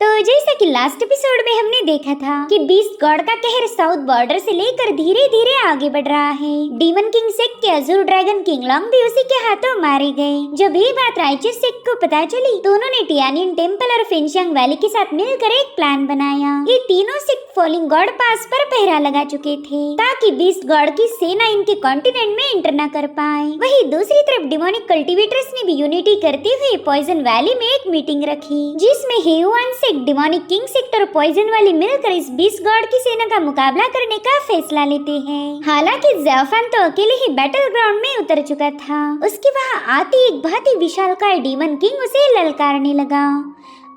तो जैसा कि लास्ट एपिसोड में हमने देखा था कि बीस्ट गॉड का कहर साउथ बॉर्डर से लेकर धीरे धीरे आगे बढ़ रहा है। डीमन किंग सेक्ट के अजूर ड्रैगन किंगलॉन्ग भी उसी के हाथों मारे गए। जब ये बात राइचस सेक्ट को पता चली तो उन्होंने टियानियन टेम्पल और फेंगशियांग वैली के साथ मिलकर एक प्लान बनाया। ये तीनों सेक्ट फॉलिंग गॉड पास पर पहरा लगा चुके थे ताकि बीस्ट गॉड की सेना इनके कॉन्टिनेंट में एंटर न कर पाए। वहीं दूसरी तरफ डिमोनिक कल्टिवेटर्स ने भी यूनिटी करते हुए पॉइजन वैली में एक मीटिंग रखी, जिसमें हेयुआन डिमोनिक किंग सेक्ट और पॉइजन वाली मिलकर इस बीस्ट गॉड की सेना का मुकाबला करने का फैसला लेते हैं। हालांकि ज़ेफान तो अकेले ही बैटल ग्राउंड में उतर चुका था। उसके वहां आते एक बहुत ही विशालकाय डीमन किंग उसे ललकारने लगा।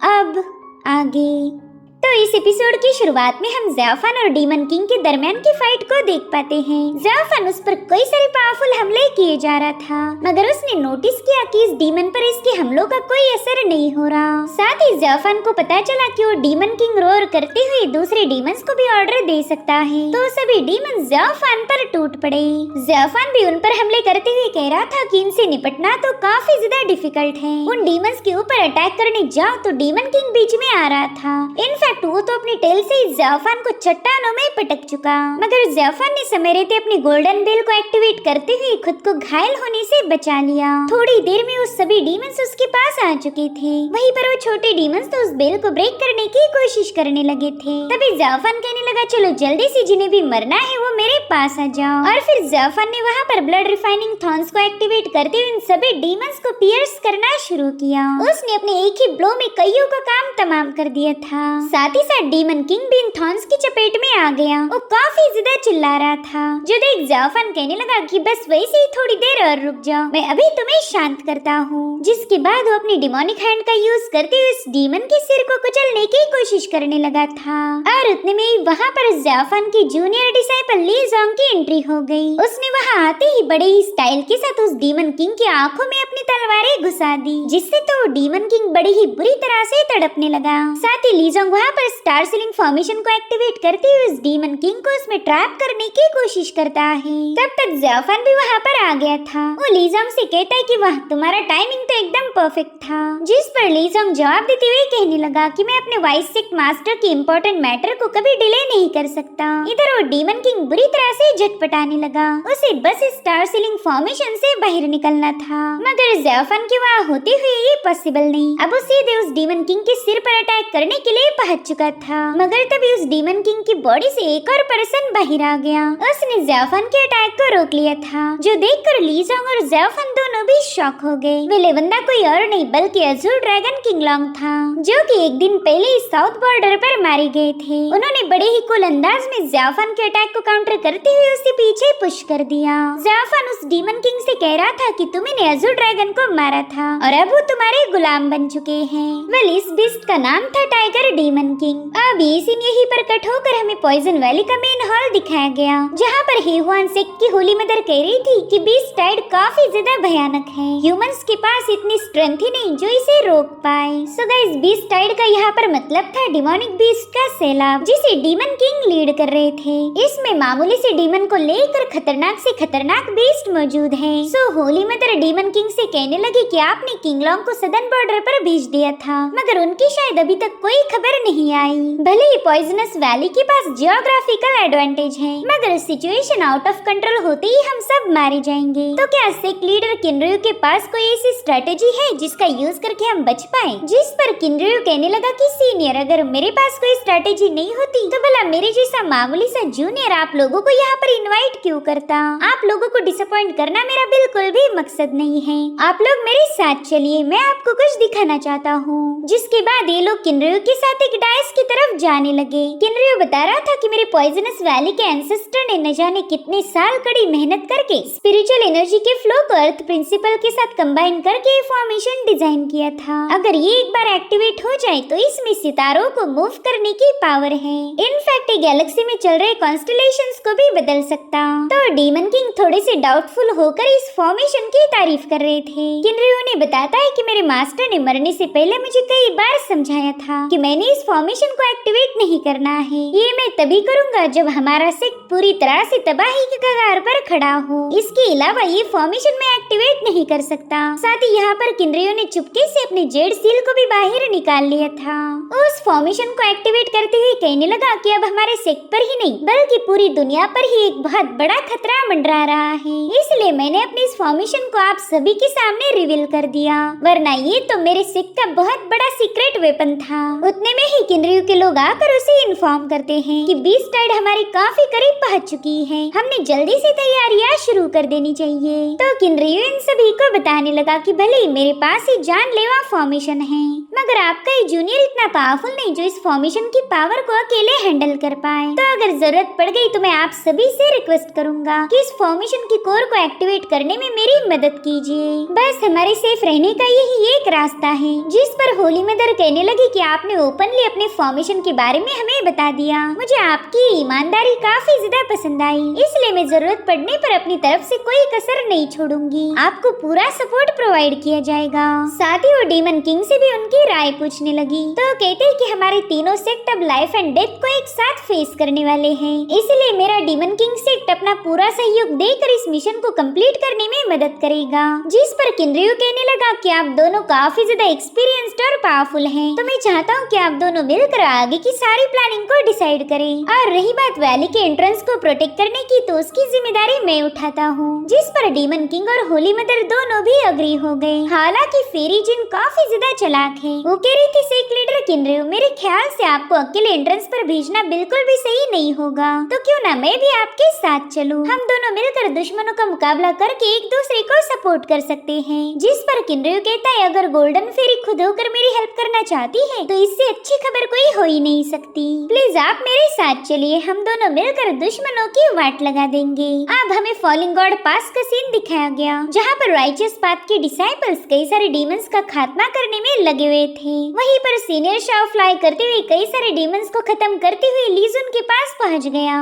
अब आगे तो इस एपिसोड की शुरुआत में हम ज़ेफान और डीमन किंग के दरमियान की फाइट को देख पाते हैं। ज़ेफान उस पर कई सारे पावरफुल हमले किए जा रहा था, मगर उसने नोटिस किया कि इस डीमन पर इसके हमलों का कोई असर नहीं हो रहा। साथ ही ज़ेफान को पता चला कि वो डीमन किंग रोर करते हुए दूसरे डीमंस को भी ऑर्डर दे सकता है। तो सभी डीमन ज़ेफान पर टूट पड़े। ज़ेफान भी उन पर हमले करते हुए कह रहा था कि इनसे निपटना तो काफी ज्यादा डिफिकल्ट है। उन डीमंस के ऊपर अटैक करने जाओ तो डीमन किंग बीच में आ रहा था। इनफैक्ट वो तो अपनी टेल से ज़ेफान को चट्टानों में पटक चुका, मगर ज़ेफान ने समय रहते अपनी गोल्डन बेल को एक्टिवेट करते हुए खुद को घायल होने से बचा लिया। थोड़ी देर में वो सभी डीमंस उसके पास आ चुके थे। वहीं पर वो छोटे डीमंस तो उस बेल को ब्रेक करने की कोशिश करने लगे थे। तभी ज़ेफान कहने लगा, चलो जल्दी से जिन्हें भी मरना है वो मेरे पास आ जाओ। और फिर ज़ेफान ने वहाँ पर ब्लड रिफाइनिंग थॉर्न्स को एक्टिवेट करते हुए इन सभी डीमंस को पियर्स करना शुरू किया। उसने अपने एक ही ब्लो में कईयों का काम तमाम कर दिया था। साथ ही डीमन किंग भी इन थॉर्न्स की चपेट में आ गया। वो काफी ज्यादा चिल्ला रहा था, जो देख ज़ेफान कहने लगा कि बस वैसे ही थोड़ी देर और रुक जाओ, मैं अभी तुम्हें शांत करता हूँ। जिसके बाद वो अपनी डिमोनिक हैंड का यूज करते हुए उस डीमन के सिर को कुचलने की कोशिश करने लगा था। और उतने में वहाँ पर ज़ेफान की जूनियर डिसाइपल ली जोंग की एंट्री हो गई। उसने वहाँ आते ही बड़े ही स्टाइल के साथ उस डीमन किंग की आंखों में अपनी तलवारें घुसा दी, जिससे तो डीमन किंग बड़ी ही बुरी तरह से तड़पने लगा। साथ ही ली जोंग वहाँ पर स्टार सीलिंग फॉर्मेशन को एक्टिवेट करते हुए उस डीमन किंग को उसमें ट्रैप करने की कोशिश करता है। तब तक ज़ेफान भी वहाँ पर आ गया था। वो ली जोंग से कहता है कि वाह, तुम्हारा टाइमिंग तो एकदम परफेक्ट था। जिस पर ली जोंग जवाब देते हुए कहने लगा कि मैं अपने वाइस सेक्ट मास्टर के इम्पोर्टेंट मैटर को कभी डिले नहीं कर सकता। इधर वो डीमन किंग बुरी तरह से झटपटाने लगा। उसे बस स्टार सीलिंग फॉर्मेशन से बाहर निकलना था, मगर ज़ेफान के वहाँ होते हुए ये पॉसिबल नहीं। अब वो सीधे उस डीमन किंग के सिर पर अटैक करने के लिए पहुंच चुका था, मगर तभी उस डीमन किंग की बॉडी से एक और पर्सन बाहर आ गया। उसने ज़ेफान के अटैक को रोक लिया था, जो देखकर ली जोंग और ज़ेफान दोनों भी शॉक हो गए। वे लेवंदा कोई और नहीं बल्कि अजूर ड्रैगन किंगलॉन्ग था, जो कि एक दिन पहले इस साउथ बॉर्डर पर मारे गए थे। उन्होंने बड़े ही कूल अंदाज में ज़ेफान के अटैक को काउंटर करते हुए उसके पीछे पुश कर दिया। ज़ेफान उस डीमन किंग से कह रहा था कि तुमने अजूर ड्रैगन को मारा था और अब वो तुम्हारे गुलाम बन चुके हैं। वेल, इस बीस्ट का नाम था टाइगर डीमन किंग। अब ये सीन यहीं पर कट होकर हमें पॉइजन वैली का मेन हॉल दिखाया गया, जहाँ पर हेयुआन सेक्ट की होली मदर कह रही थी कि बीस्ट टाइड काफी ज्यादा भयानक है। ह्यूमंस के पास इतनी स्ट्रेंथ ही नहीं जो इसे रोक पाए। सो गाइस, बीस्ट टाइड का यहाँ पर मतलब था डिमोनिक बीस्ट का सैलाब, जिसे डीमन किंग लीड कर रहे थे। इसमें मामूली से डीमन को लेकर खतरनाक से खतरनाक बीस्ट मौजूद है। सो होली मदर डीमन किंग से कहने लगी कि आपने किंगलॉन्ग को सदर्न बॉर्डर पर भेज दिया था, मगर उनकी शायद अभी तक कोई खबर नहीं आई। भले ही पॉइजनस वैली के पास जियोग्राफिकल एडवांटेज है, मगर सिचुएशन आउट ऑफ कंट्रोल होते ही हम सब मारे जाएंगे। तो क्या सेक्ट लीडर किनरयू के पास कोई ऐसी स्ट्रेटेजी है जिसका यूज करके हम बच पाए? जिस पर किनरयू कहने लगा कि सीनियर, अगर मेरे पास कोई स्ट्रेटेजी नहीं होती तो भला मेरे जैसा मामूली सा जूनियर आप लोगों को यहाँ पर इनवाइट क्यों करता? आप लोगों को डिसअपॉइंट करना मेरा बिल्कुल भी मकसद नहीं है। आप लोग मेरे साथ चलिए, मैं आपको कुछ दिखाना चाहता हूँ। जिसके बाद ये लोग किनरयू के साथ एक डायस की तरफ जाने लगे। किनरयू बता रहा था कि मेरे पॉइजनस वैली के एंसेस्टर ने न जाने कितने साल कड़ी मेहनत करके स्पिरिचुअल एनर्जी के फ्लो को अर्थ प्रिंसिपल के साथ कंबाइन करके ये फॉर्मेशन डिजाइन किया था। अगर ये एक बार एक्टिवेट हो जाए तो इसमें सितारों को मूव करने की पावर है। इनफैक्ट ये गैलेक्सी में चल रहे कॉन्स्टेलेशंस को भी बदल सकता। तो डीमन किंग थोड़े से डाउटफुल होकर इस फॉर्मेशन की तारीफ कर रहे थे। किनरयू ने बताता है कि मेरे मास्टर ने मरने से पहले मुझे कई बार समझाया था कि मैंने इस फॉर्मेशन को एक्टिवेट नहीं करना है। ये मैं तभी करूँगा जब हमारा सेक्ट पूरी तरह से तबाही के कगार पर खड़ा हो। इसके अलावा ये फॉर्मेशन में एक्टिवेट नहीं कर सकता। साथ ही यहाँ पर किनरियो ने चुपके से अपने जेड सील को भी बाहर निकाल लिया था। उस फॉर्मेशन को एक्टिवेट करते हुए कहने लगा कि अब हमारे सेक्ट पर ही नहीं बल्कि पूरी दुनिया पर ही एक बहुत बड़ा खतरा मंडरा रहा है, इसलिए मैंने अपने इस फॉर्मेशन को आप सभी के सामने रिवील कर दिया, वरना ये तो मेरे सेक्ट का बहुत बड़ा सीक्रेट वेपन था। उतने में ही किनरियो के लोग आकर उसे इन्फॉर्म करते हैं कि बीस्ट टाइड हमारे काफी करीब पहुंच चुकी है, हमने जल्दी से तैयारियां शुरू कर देनी चाहिए। तो किनरियो इन सभी को बताने लगा कि भले मेरे पास ही जानलेवा फॉर्मेशन है, मगर आपका ये जूनियर इतना पावरफुल नहीं जो इस फॉर्मेशन की पावर को अकेले हैंडल कर पाए। तो अगर जरूरत पड़ गई तो मैं आप सभी से रिक्वेस्ट करूंगा कि इस फॉर्मेशन की कोर को एक्टिवेट करने में मेरी मदद कीजिए। बस हमारे सेफ रहने का यही एक रास्ता है। जिस पर होली मदर कहने लगी कि आपने ओपनली अपने फॉर्मेशन के बारे में हमें बता दिया। मुझे आपकी ईमानदारी काफी ज्यादा पसंद आई, इसलिए मैं जरूरत पड़ने पर अपनी तरफ से कोई कसर नहीं छोड़ूंगी। आपको पूरा सपोर्ट प्रोवाइड किया जाएगा। साथ ही वो डीमन किंग से भी उनकी राय पूछने लगी। तो कहते हैं कि हमारे तीनों सेक्ट अब लाइफ एंड डेथ को एक साथ फेस करने वाले हैं, इसलिए मेरा डीमन किंग सेक्ट अपना पूरा सहयोग देकर इस मिशन को कंप्लीट करने में मदद करेगा। जिस पर किनरियो कहने लगा कि आप दोनों काफी ज्यादा एक्सपीरियंस्ड और पावरफुल हैं, तो मैं चाहता हूँ कि आप दोनों मिलकर आगे की सारी प्लानिंग को डिसाइड करें। और रही बात वैली के एंट्रेंस को प्रोटेक्ट करने की, तो उसकी जिम्मेदारी मैं उठाता हूँ। जिस पर डीमन किंग और होली मदर दोनों भी अग्री हो गए। हालांकि फेरी जिन काफी ज्यादा चालाक है। वो कह रही थी सेक्ट लीडर किनरियो, मेरे ख्याल से आपको अकेले एंट्रेंस पर भेजना बिल्कुल भी सही नहीं होगा, तो क्यों ना मैं भी आपके साथ चलूं। हम दोनों मिलकर दुश्मनों का मुकाबला करके एक दूसरे को सपोर्ट कर सकते हैं। जिस पर किनरियो कहता है, अगर गोल्डन फेरी खुद होकर मेरी हेल्प करना चाहती है तो इससे अच्छी खबर कोई हो ही नहीं सकती। प्लीज आप मेरे साथ चलिए, हम दोनों मिलकर दुश्मनों की वाट लगा देंगे। अब हमें फॉलिंग गॉड पास का सीन दिखाया गया, जहाँ पर राइचियस पाथ के डिसाइपल्स कई सारे डीमंस का खात्मा करने में लगे हुए थे। वहीं पर सीनियर शाओ फ्लाई करते हुए कई सारे डीमंस को खत्म करते हुए लीजुन के पास पहुंच गया।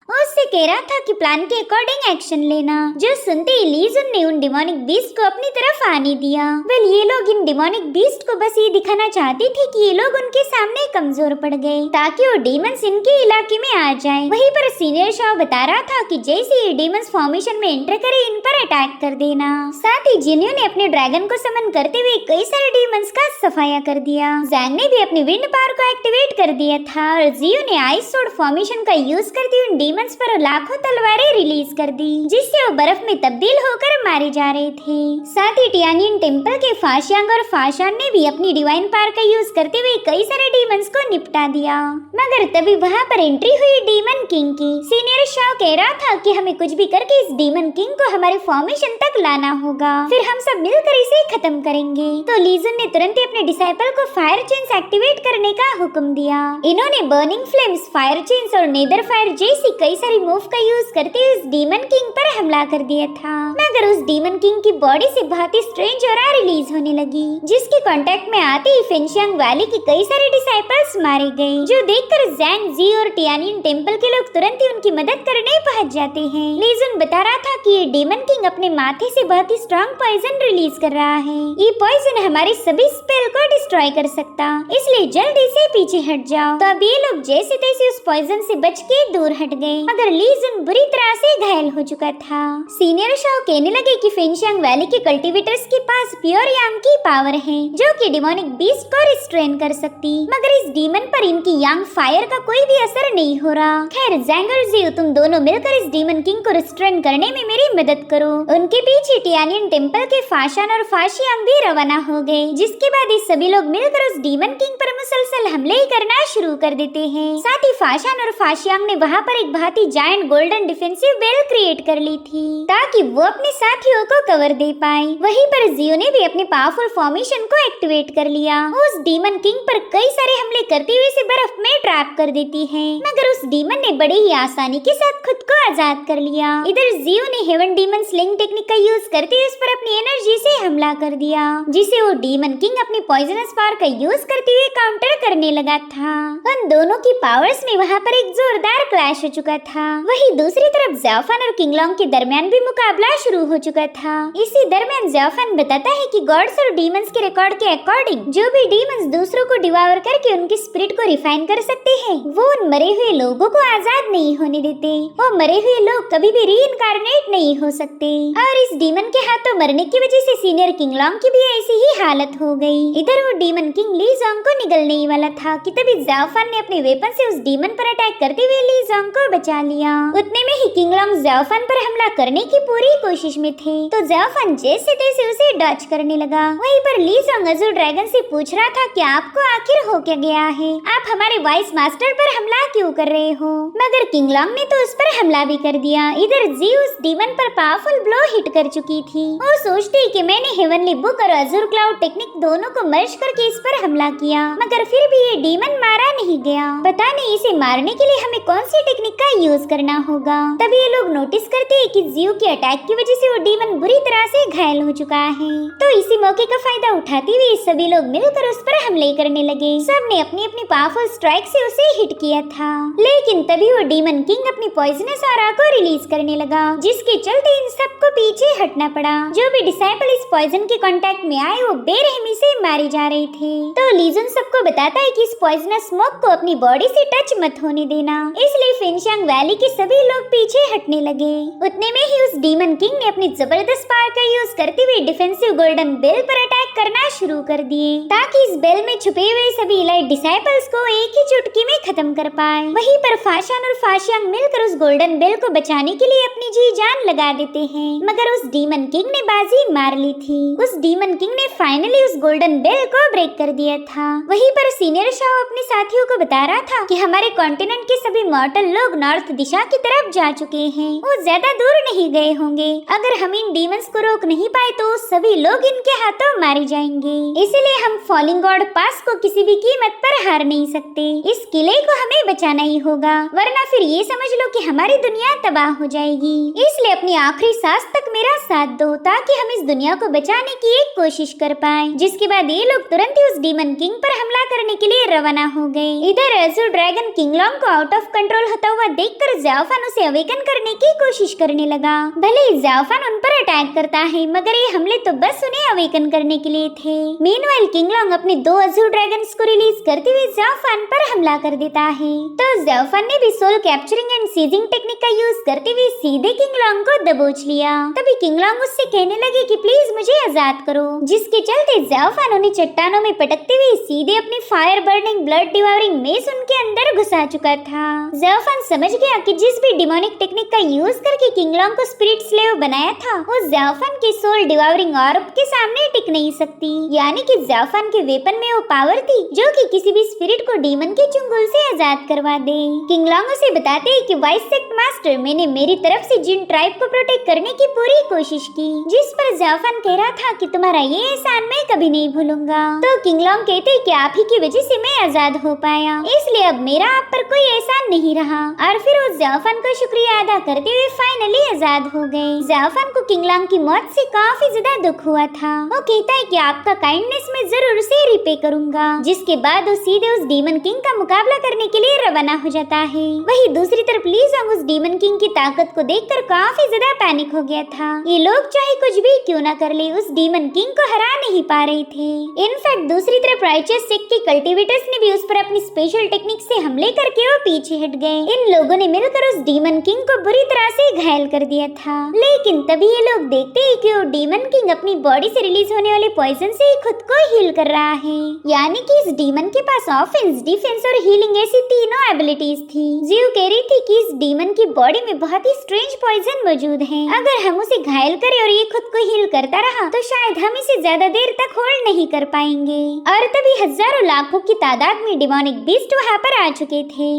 उससे कह रहा था कि प्लान के अकॉर्डिंग एक्शन लेना। जो सुनते ही लीजुन ने उन डिमोनिक बीस्ट को अपनी तरफ आने दिया। वेल ये लोग इन डिमोनिक बीस्ट को बस ये दिखाना चाहते थे कि ये लोग उनके सामने कमजोर पड़ गए, ताकि वो डीमंस इनके इलाके में आ जाएं। वहीं पर सीनियर शाओ बता रहा था कि जैसे ये डीमंस फॉर्मेशन में एंटर करे, इन पर अटैक कर देना। साथ ही जिन्हों ने अपने ड्रैगन को समन करते हुए कई सारे डीमंस का सफाया कर दिया। जैंग ने भी अपनी विंड पावर को एक्टिवेट कर दिया था और जियो ने आइस सोर्ड फॉर्मेशन का यूज करते हुए डीमंस पर लाखों तलवारें रिलीज कर दी, जिससे वो बर्फ में तब्दील होकर मारे जा रहे थे। साथ ही टियानियन टेंपल के फाशियांग और फाशान ने भी अपनी डिवाइन पावर का यूज करते हुए कई सारे डीमंस को निपटा दिया। मगर तभी वहाँ पर एंट्री हुई डीमन किंग की। सीनियर शाओ कह रहा था कि हमें कुछ भी करके इस डीमन किंग को हमारे फॉर्मेशन तक लाना होगा, फिर हम सब मिलकर इसे खत्म करेंगे। तो लीजुन ने तुरंत ही अपने डिसाइपल को फायर चेन्स एक्टिवेट करने का हुक्म दिया। इन्होंने बर्निंग फ्लेम्स, फायर चेन्स और नेदर फायर जैसी कई सारी मूव का यूज करते हुए उस डीमन किंग पर हमला कर दिया था। मगर उस डीमन किंग की बॉडी से बहुत ही स्ट्रेंज ऑरा रिलीज होने लगी, जिसके कांटेक्ट में आते ही फेंगशियांग वैली के कई सारे डिसाइपल्स मारे गए। जो देखकर जैंग, जी और टियानियन टेंपल के लोग तुरंत ही उनकी मदद करने पहुंच जाते हैं। लीजुन बता रहा था कि ये डीमन किंग अपने माथे से बहुत ही स्ट्रॉन्ग पॉइजन रिलीज कर रहा है। ये पॉइजन हमारे सभी स्पेल को डिस्ट्रॉय कर सकता, इसलिए जल्दी से पीछे हट जाओ। तो अब ये लोग जैसे तैसे उस पॉइजन से बच के दूर हट गए, मगर लीजुन बुरी तरह से घायल हो चुका था। सीनियर शाओ कहने लगे कि फेंगशियांग वैली के कल्टीवेटर्स के पास प्योर यांग की पावर है, जो कि डिमोनिक बीस्ट को रिस्ट्रेन कर सकती, मगर इस डीमन पर इनकी यांग फायर का कोई भी असर नहीं हो रहा। खैर जैंग और जियो, तुम दोनों मिलकर इस डीमन किंग को रिस्ट्रेन करने में मेरी मदद करो। उनके पीछे टियानियन टेंपल के फाशान और फाशियांग भी रवाना हो गए, जिसके बाद ये सभी लोग मिलकर उस डीमन किंग पर मुसलसल हमले करना शुरू कर देते हैं। साथ ही फाशान और फाशियांग ने वहाँ पर एक बहुत ही giant golden defensive bell create कर ली थी, ताकि वो अपने साथियों को कवर दे पाए। वहीं पर जियो ने भी अपने पावरफुल फॉर्मेशन को एक्टिवेट कर लिया। उस डीमन किंग पर कई सारे हमले करते हुए इसे बर्फ में ट्रैप कर देती है, मगर उस डीमन ने बड़े ही आसानी के साथ खुद को आजाद कर लिया। इधर जियो ने हेवन डीमन स्लिंग टेक्निक का यूज करते हुए उस पर अपनी एनर्जी से हमला कर दिया, जिसे वो डीमन किंग अपनी पॉइजनस पावर का यूज करते हुए काउंटर करने होने लगा था। उन दोनों की पावर्स में वहाँ पर एक जोरदार क्लैश हो चुका था। वहीं दूसरी तरफ ज़ाओफान और किंगलोंग के दरमियान भी मुकाबला शुरू हो चुका था। इसी दरमियान ज़ाओफान बताता है कि गॉड्स और डीमंस के रिकॉर्ड के अकॉर्डिंग जो भी डीमंस दूसरों को डिवावर करके उनके स्पिरिट को रिफाइन कर सकते हैं, वो उन मरे हुए लोगों को आजाद नहीं होने देते। वो मरे हुए लोग कभी भी रीइंकारनेट नहीं हो सकते। और इस डीमन के हाथों मरने की वजह से सीनियर किंगलोंग की भी ऐसी ही हालत हो गई। इधर वो डीमन किंग ली जोंग को निगलने ही वाला था कि तभी ज़ाओफान ने अपने वेपन से उस डीमन पर अटैक करते हुए ली जोंग को बचा लिया। उतने में ही किंगलोंग ज़ाओफान पर हमला करने की पूरी कोशिश में थे, तो ज़ाओफान जैसे तैसे उसे डॉच करने लगा। वहीं पर ली जोंग अज़ूर ड्रैगन से पूछ रहा था कि आपको आखिर हो क्या गया है, आप हमारे वाइस मास्टर पर हमला क्यों कर रहे हो। मगर किंगलोंग ने तो उस पर हमला भी कर दिया। इधर जी उस डीमन पर पावरफुल ब्लो हिट कर चुकी थी। वो सोचती कि मैंने हेवनली बुक और अज़ूर क्लाउड टेक्निक दोनों को मर्ज करके इस पर हमला किया, मगर फिर भी ये डीमन मारा नहीं गया। पता नहीं इसे मारने के लिए हमें कौन सी टेक्निक का यूज करना होगा। तभी ये लोग नोटिस करते हैं कि जियो के अटैक की वजह से वो डीमन बुरी तरह से घायल हो चुका है। तो इसी मौके का फायदा उठाते हुए सभी लोग मिलकर उस पर हमले करने लगे। सबने अपनी अपनी पावरफुल स्ट्राइक से उसे हिट किया था, लेकिन तभी वो डीमन किंग अपनी पॉइजनस ऑरा को रिलीज करने लगा, जिसके चलते इन सबको पीछे हटना पड़ा। जो भी डिसाइपल इस पॉइजन के कांटेक्ट में आए वो बेरहमी से मारे जा रहे थे। तो लीजुन सबको बताता है कि इस पॉइजनस स्मोक को अपनी बॉडी से टच मत होने देना, इसलिए फिनशांग वैली के सभी लोग पीछे हटने लगे। उतने में ही उस डीमन किंग ने अपनी जबरदस्त पावर का यूज करते हुए डिफेंसिव गोल्डन बेल पर अटैक करना शुरू कर दिए, ताकि इस बेल में छुपे हुए सभी इलाइट डिसाइपल्स को एक ही चुटकी में खत्म कर पाए। वहीं पर फाशान और फाशियांग मिलकर उस गोल्डन बेल को बचाने के लिए अपनी जी जान लगा देते हैं, मगर उस डीमन किंग ने बाजी मार ली थी। उस डीमन किंग ने फाइनली उस गोल्डन बेल को ब्रेक कर दिया था। वहीं पर सीनियर शाओ अपने साथियों को बता रहा था कि हमारे कॉन्टिनेंट के सभी मॉर्टल लोग नॉर्थ दिशा की तरफ जा चुके हैं, वो ज्यादा दूर नहीं गए होंगे। अगर हम इन डीमंस को रोक नहीं पाए तो सभी लोग इनके हाथों मारे जाएंगे, इसलिए हम फॉलिंग गॉड पास को किसी भी कीमत पर हार नहीं सकते। इस किले को हमें बचाना ही होगा, वरना फिर ये समझ लो कि हमारी दुनिया तबाह हो जाएगी। इसलिए अपनी आखिरी सांस तक मेरा साथ दो, ताकि हम इस दुनिया को बचाने की एक कोशिश कर पाए। जिसके बाद ये लोग तुरंत ही उस डीमन किंग पर हमला करने के लिए रवाना हो गए। इधर अज़ूर ड्रैगन किंगलोंग को आउट ऑफ कंट्रोल होता हुआ देखकर ज़ाओफान उसे अवेकन करने की कोशिश करने लगा। भले ही ज़ाओफान उन पर अटैक करता है, मगर ये हमले तो बस उन्हें अवेकन करने के लिए थे। मीनवाइल किंगलोंग अपने 2 अज़ूर ड्रैगन्स को रिलीज करते हुए ज़ाओफान पर हमला कर देता है। तो ज़ाओफान ने भी soul capturing and seizing technique का यूज करते हुए सीधे किंगलोंग को दबोच लिया। तभी किंगलोंग उससे कहने लगे कि प्लीज मुझे आजाद करो, जिसके चलते ज़ाओफान उन्हें चट्टानों में पटकते हुए सीधे अपनी फायर बर्निंग ब्लड डिवावरिंग मेस उनके अंदर घुसा चुका था। ज़ाओफान समझ गया कि जिस भी डिमोनिक टेक्निक का यूज करके किंगलोंग को स्पिरिट स्लेव बनाया था, वो ज़ाओफान के सोल डिवावरिंग ऑर्ब के सामने टिक नहीं सकती। यानी कि ज़ाओफान के वेपन में वो पावर थी जो कि किसी भी स्पिरिट को डीमन के चुंगल से आजाद करवा दे। किंगलोंग उसे बताते हैं कि वाइस सेक्ट मास्टर, मैंने मेरी तरफ से जिन ट्राइब को प्रोटेक्ट करने की पूरी कोशिश की, जिस पर ज़ाओफान कह रहा था कि तुम्हारा ये एहसान मैं कभी नहीं भूलूंगा। तो किंगलोंग कहते हैं कि आप ही की वजह से मैं आजाद हो पाया, इसलिए अब मेरा आप पर कोई एहसान नहीं रहा। और फिर वो ज़ाओफान का शुक्रिया अदा करते हुए फाइनली आजाद हो गए। ज़ाओफान को किंगलोंग की मौत से काफी ज्यादा दुख हुआ था। वो कहता है कि आपका काइंडनेस मैं जरूर उसे रिपे करूंगा। जिसके बाद वो सीधे उस डीमन किंग का मुकाबला करने के लिए रवाना हो जाता है। वहीं दूसरी तरफ ली जोंग उस डीमन किंग की ताकत को देखकर काफी ज्यादा पैनिक हो गया था। ये लोग चाहे कुछ भी क्यों न कर ले, उस डीमन किंग को हरा नहीं पा रहे थे। इनफैक्ट दूसरी तरफ राइचस सेक्ट के कल्टिवेटर्स ने भी उस पर अपनी स्पेशल टेक्निक से हमले करके वो पीछे हट गए। इन लोगों ने मिलकर उस डीमन किंग को बुरी तरह से घायल कर दिया था। लेकिन तभी ये लोग देखते हैं कि वो डीमन किंग अपनी बॉडी से रिलीज होने वाले पॉइजन से खुद को हील कर रहा है। यानी कि इस डीमन के पास ऑफेंस, डिफेंस और हीलिंग ऐसी तीनों एबिलिटीज थी। जियो कह रही थी कि इस डीमन की बॉडी में बहुत ही स्ट्रेंज पॉइजन मौजूद है। अगर हम उसे घायल करें और ये खुद को हील करता रहा तो शायद हम इसे ज्यादा देर तक होल्ड नहीं कर पाएंगे। और तभी हजारों लाखों की तादाद में डिमोनिक बीस्ट वहाँ पर आ चुके थे।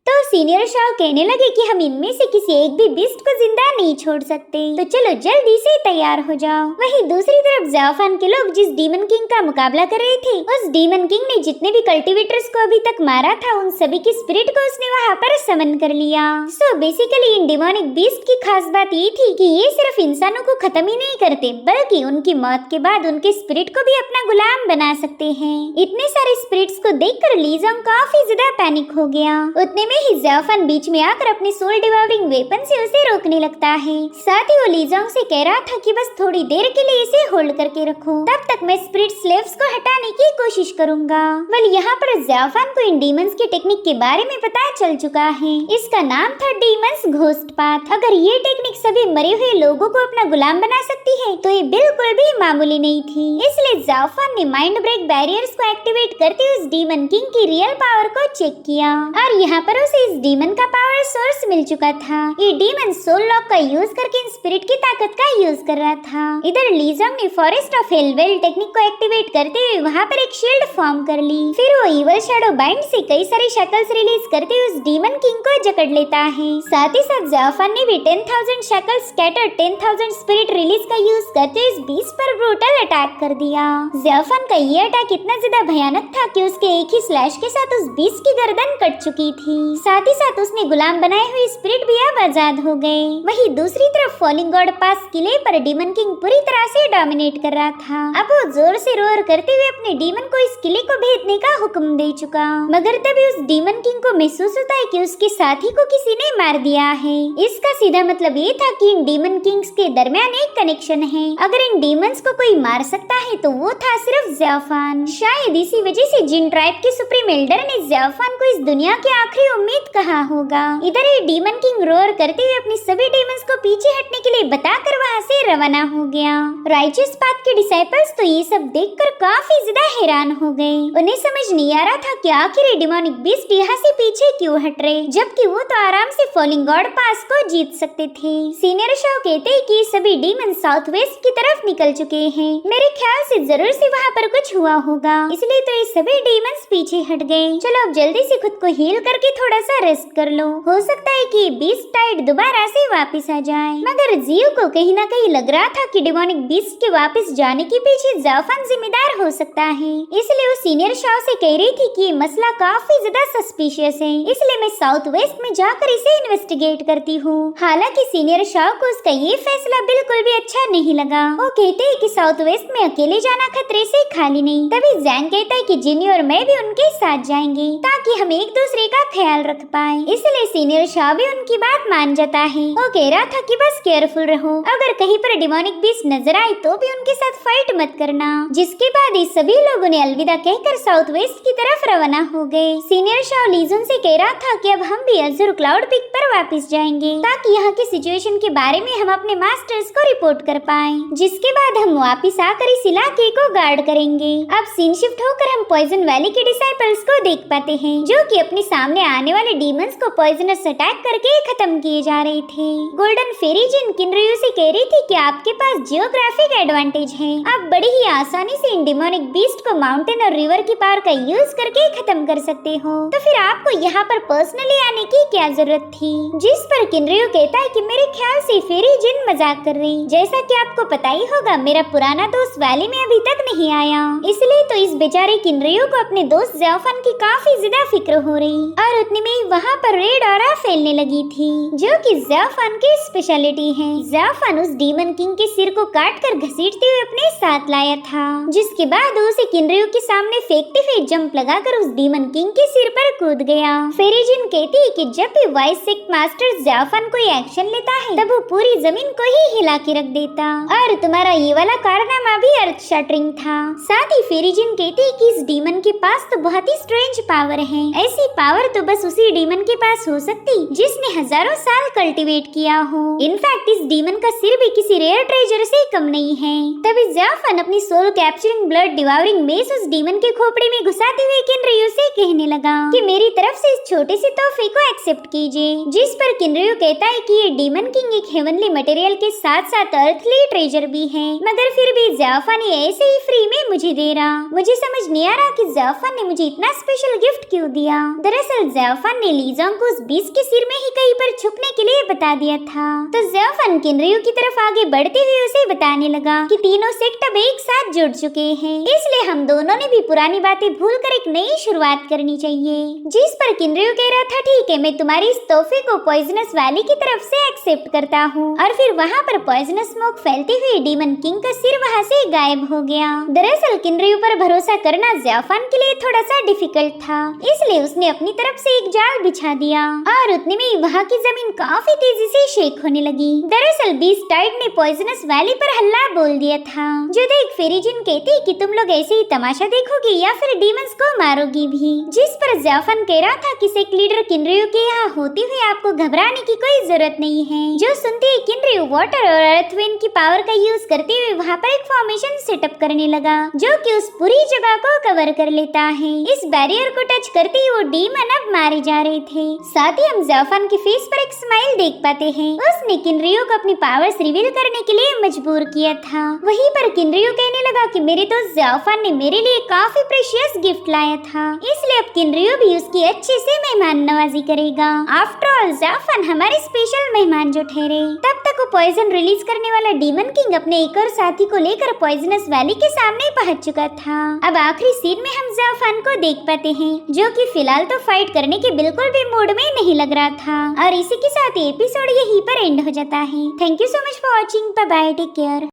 तो सीनियर शाओ कहने लगे कि हम इनमें से किसी एक भी बीस्ट को जिंदा नहीं छोड़ सकते, तो चलो जल्दी से तैयार हो जाओ। वहीं दूसरी तरफ ज़ाओफान के लोग जिस डीमन किंग का मुकाबला कर रहे थे, उस डीमन किंग ने जितने भी कल्टिवेटर्स को अभी तक मारा था उन सभी की स्पिरिट को उसने वहाँ पर समन कर लिया। सो बेसिकली इन डिमोनिक बीस्ट की खास बात ये थी कि ये सिर्फ इंसानों को खत्म ही नहीं करते बल्कि उनकी मौत के बाद उनके स्पिरिट को भी अपना गुलाम बना सकते हैं। इतने सारे स्पिरिट्स को देखकर ली जोंग काफी ज्यादा पैनिक हो गया। उतने में ही ज़ाओफान बीच में आकर अपने सोल डिवाइडिंग वेपन से उसे रोकने लगता है। साथ ही वो ली जोंग से कह रहा था कि बस थोड़ी देर के लिए इसे होल्ड करके रखो, तब तक मैं स्पिरिट स्लेव्स को हटाने की कोशिश करूंगा। वेल यहाँ पर ज़ाओफान को इन डीमंस की टेक्निक के बारे में पता चल चुका है। इसका नाम था डीमंस घोस्ट पाथ। अगर ये टेक्निक सभी मरे हुए लोगों को अपना गुलाम बना सकती है तो ये बिल्कुल भी मामूली नहीं थी। इसलिए ज़ाओफान ने माइंड ब्रेक बैरियर्स को एक्टिवेट करते हुए उस डीमन किंग की रियल पावर को चेक किया और यहाँ पर उसे इस डीमन का पावर सोर्स मिल चुका था। ये डीमन सोल लॉक का यूज करके इन स्पिरिट की ताकत का यूज कर रहा था। इधर ली जोंग ने फॉरेस्ट ऑफ हेलवेल टेक्निक को एक्टिवेट करते हुए वहाँ पर एक शील्ड फॉर्म कर ली। फिर वो इवल शैडो बाइंड से कई सारी शक्ल्स रिलीज करते हुए उस डीमन किंग को जकड़ लेता है। साथ ही साथ ज़ाओफान ने भी 10,000 शक्ल स्कैटर 10,000 स्पिरिट रिलीज का यूज करते हुए इस बीस्ट पर ब्रूटल अटैक कर दिया। ज़ाओफान का ये अटैक इतना ज्यादा भयानक था कि उसके एक ही स्लैश के साथ उस बीस्ट की गर्दन कट चुकी थी। साथ ही साथ उसने गुलाम बनाए हुए स्पिरिट भी अब आजाद हो गए। वहीं दूसरी तरफ फॉलिंग गॉड पास किले पर डीमन किंग पूरी तरह से डोमिनेट कर रहा था। अब वो जोर से रोर करते हुए अपने डीमन को इस किले को भेजने का हुक्म दे चुका, मगर तभी उस डीमन किंग को महसूस होता है कि उसके साथी को किसी ने मार दिया है। इसका सीधा मतलब ये था कि इन डीमन किंग्स के दरमियान एक कनेक्शन है। अगर इन डीमंस को कोई मार सकता है तो वो था सिर्फ ज़ाओफान। शायद इसी वजह से जिन ट्राइब के सुप्रीम एल्डर ने ज़ाओफान को इस दुनिया की आखिरी उम्मीद कहा होगा। इधर ये डीमन किंग रोर करते हुए अपने सभी डीमंस को पीछे हटने के लिए बताकर वहाँ से रवाना हो गया। राइचियस पाथ के डिसाइपल्स तो ये सब देखकर काफी ज्यादा हैरान हो गए। उन्हें समझ नहीं आ रहा था कि आखिर ये डिमोनिक बीस्ट यहाँ से पीछे क्यों हट रहे, जबकि वो तो आराम से फॉलिंग गॉड पास को जीत सकते थे। सीनियर शाओ कहते हैं कि सभी डीमन साउथ वेस्ट की तरफ निकल चुके हैं। मेरे ख्याल से जरूर से वहाँ पर कुछ हुआ होगा, इसलिए तो ये सभी डीमंस पीछे हट गए। चलो अब जल्दी से खुद को हील करके थोड़ा सा रेस्ट कर लो, हो सकता है कि बीस्ट टाइड दोबारा से वापस आ जाए। मगर जियो को कहीं ना कहीं लग रहा था कि डिमोनिक बीस्ट के वापस जाने के पीछे ज़ाओफान जिम्मेदार हो सकता है, इसलिए वो सीनियर शाओ से कह रही थी कि ये मसला काफी ज्यादा सस्पिशियस है, इसलिए मैं साउथ वेस्ट में जाकर इसे इन्वेस्टिगेट करती हूँ। हालांकि सीनियर शाओ को उसका ये फैसला बिल्कुल भी अच्छा नहीं लगा। वो कहते हैं कि साउथ वेस्ट में अकेले जाना खतरे से खाली नहीं। तभी जैंग कहता है कि जिनी और मैं भी उनके साथ जाएंगे ताकि हम एक दूसरे का ख्याल रख पाए, इसलिए सीनियर शाओ भी उनकी बात मान जाता है। वो कह रहा था कि बस केयरफुल रहो, अगर कहीं पर डिमोनिक बीस्ट नजर आए तो भी उनके साथ फाइट मत करना। जिसके बाद इस सभी लोगों ने अलविदा कहकर साउथ वेस्ट की तरफ रवाना हो गए। सीनियर शाओ लीजुन से कह रहा था कि अब हम भी अज़ुर क्लाउड पीक पर वापस जाएंगे ताकि यहाँ की सिचुएशन के बारे में हम अपने मास्टर्स को रिपोर्ट कर पाए, जिसके बाद हम वापस आकर इस इलाके को गार्ड करेंगे। अब सीन शिफ्ट होकर हम पॉइजन वैली के डिसाइपल्स को देख पाते हैं, जो कि अपने सामने आने वाले डीमंस को पॉइजनस अटैक करके खत्म किए जा रहे थे। गोल्डन फेरी जिन किनरयू से कह रही थी कि आपके पास जियोग्राफिक एडवांटेज है, आप बड़ी ही आसानी से इन डिमोनिक बीस्ट को माउंटेन और रिवर की पावर का यूज करके खत्म कर सकते हो, तो फिर आपको यहाँ पर पर्सनली आने की क्या जरूरत थी। जिस पर किनरयू कहता है कि मेरे ख्याल से फेरी जिन मजाक कर रही, जैसा कि आपको पता ही होगा मेरा पुराना दोस्त वैली में अभी तक नहीं आया, इसलिए तो इस बेचारे किनरयू को अपने दोस्त ज़ाओफान की काफी ज्यादा फिक्र हो रही। और उतने में वहाँ पर रेड ऑरा फैलने लगी थी, जो कि ज़ाओफान की स्पेशलिटी है। ज़ाओफान उस डीमन किंग के सिर को काटकर घसीटते हुए अपने साथ लाया था, जिसके बाद उसे किनरयू के सामने फेंकते हुए जंप लगाकर उस डीमन किंग के सिर पर कूद गया। फेरीजिन कहती है कि जब भी वाइस सेक्ट मास्टर ज़ाओफान कोई एक्शन लेता है तब वो पूरी जमीन को ही हिला के रख देता, और तुम्हारा ये वाला कारनामा भी अर्थ शटरिंग था। साथ ही फेरीजिन कहती है कि इस डीमन के पास तो बहुत ही स्ट्रेंज पावर है, ऐसी पावर तो बस उसी डीमन के पास हो सकती जिसने हजारों साल कल्टीवेट किया हो। इनफैक्ट इस डीमन का सिर भी किसी रेयर ट्रेजर से कम नहीं है। तभी ज़ाओफान अपनी सोल कैप्चरिंग ब्लड डिवावरिंग मेस उस डीमन के खोपड़ी में घुसाते हुए किनरयू से कहने लगा कि मेरी तरफ से इस छोटे से तोहफे को एक्सेप्ट कीजिए। जिस पर किनरयू कहता है कि ये डीमन किंग एक हेवनली मटेरियल के साथ साथ अर्थली ट्रेजर भी है, मगर फिर भी ज़ाओफान ये ऐसे ही फ्री में मुझे दे रहा। मुझे समझ नहीं आ रहा कि ज़ाओफान ने मुझे इतना स्पेशल गिफ्ट क्यों दिया। दरअसल ज़ेऑफान ने लीजोंग को उस बीस्ट के सिर में ही कहीं पर छुपने के लिए बता दिया था। तो ज़ेऑफान किनरियो की तरफ आगे बढ़ते हुए उसे बताने लगा कि तीनों सेक्ट अब एक साथ जुड़ चुके हैं, इसलिए हम दोनों ने भी पुरानी बातें भूलकर एक नई शुरुआत करनी चाहिए। जिस पर किनरियो कह रहा था, ठीक है, मैं तुम्हारी इस तोहफे को पॉइजनस वैली की तरफ से एक्सेप्ट करता हूँ। और फिर वहाँ पर पॉइजनस स्मोक फैलते हुए डीमन किंग का सिर वहाँ से गायब हो गया। दरअसल किनरियो पर भरोसा करना ज़ेऑफान के लिए थोड़ा सा डिफिकल्ट था, इसलिए उसने अपनी तरफ से एक जाल बिछा दिया और उतने में वहाँ की जमीन काफी तेजी से शेक होने लगी। दरअसल बीस्ट टाइड ने पॉइजनस वैली पर हल्ला बोल दिया था, जो देख फेरी जिन कहती कि तुम लोग ऐसे ही तमाशा देखोगी या फिर डीमंस को मारोगी भी। जिस पर ज़ेऑफान कह रहा था कि सेक्ट लीडर किनरियो के यहाँ होते हुए आपको घबराने की कोई जरूरत नहीं है। जो सुनते ही किनरियो वाटर और अर्थविंड की पावर का यूज करते हुए वहाँ पर एक फॉर्मेशन सेटअप करने लगा, जो कि उस पूरी जगह को कवर कर लेता है। इस बैरियर को टच करते ही वो डीमन अब मारे जा रहे थे। साथ ही हम ज़ेऑफान के फेस पर एक स्माइल देख पाते हैं। उसने किनरियो को अपनी पावर्स रिवील करने के लिए मजबूर किया था। वहीं पर किनरियो कहने लगा कि मेरे दोस्त ज़ेऑफान ने मेरे लिए काफी प्रेशियस गिफ्ट लाया था, इसलिए अब किनरियो भी उसकी अच्छे से मेहमान नवाजी करेगा। आफ्टर ऑल ज़ेऑफान हमारे स्पेशल मेहमान जो ठहरे। तब तक वो पॉइजन रिलीज करने वाला डीमन किंग अपने एक और साथी को लेकर पॉइजनस वैली के सामने पहुंच चुका था। अब आखिरी सीन में हम ज़ेऑफान को देख पाते हैं, जो कि फिलहाल तो फाइट करने के बिल्कुल भी मूड में नहीं लग रहा था। और इसी के साथ एपिसोड यहीं पर एंड हो जाता है। Thank you so much for watching. Bye bye, take care.